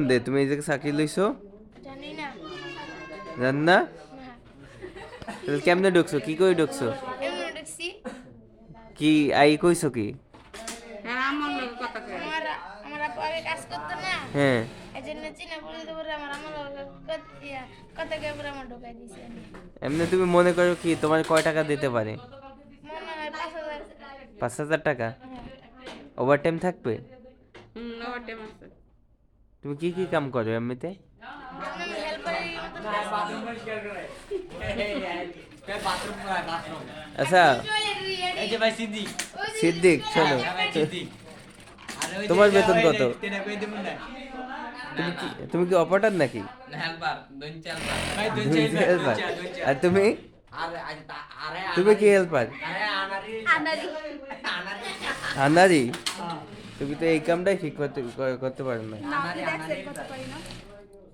দে তুমি এই জায়গায় চাকরি লইছো জানি না। জান না? না। তাহলে কেমনে ঢুকছো, কি করে ঢুকছো, এমন দেখছি কি আই কইছো কি? হ্যাঁ আমার লোক কথা কয় আমার আমার আপু আগে কাজ করতো না, হ্যাঁ এই জন্য চিনা পরিচিত করে আমার কত করে আমার ঢোকাই দিয়েছে। এমনি তুমি মনে করো কি তোমার কয় টাকা দিতে পারে? মনে হয় 5,000। 5,000 টাকা? হ্যাঁ। ওভার টাইম থাকবে? ওভার টাইম আছে। তুমি কি কি কাম করো এমনিতে? যেমন আমি হেল্পারের মতো কাজ আচ্ছা এই যে ভাই সিদ্দিক সিদ্দিক শোনো, ভাই সিদ্দিক আর ওই যে তোমার বেতন ওই কত? তেনা কই দেব না তুমি কি অপারেটর নাকি? হেলপার দুই চার ভাই দুই তুমি চার হেল্পার? দুই চার আর তুমি আরে আরে তুমি কি হেল্পার? আরে আনারি আনারি। আনারি আনারি? তুমি তো এই কামটাই ঠিক করতে পারো না। আনারি আনারি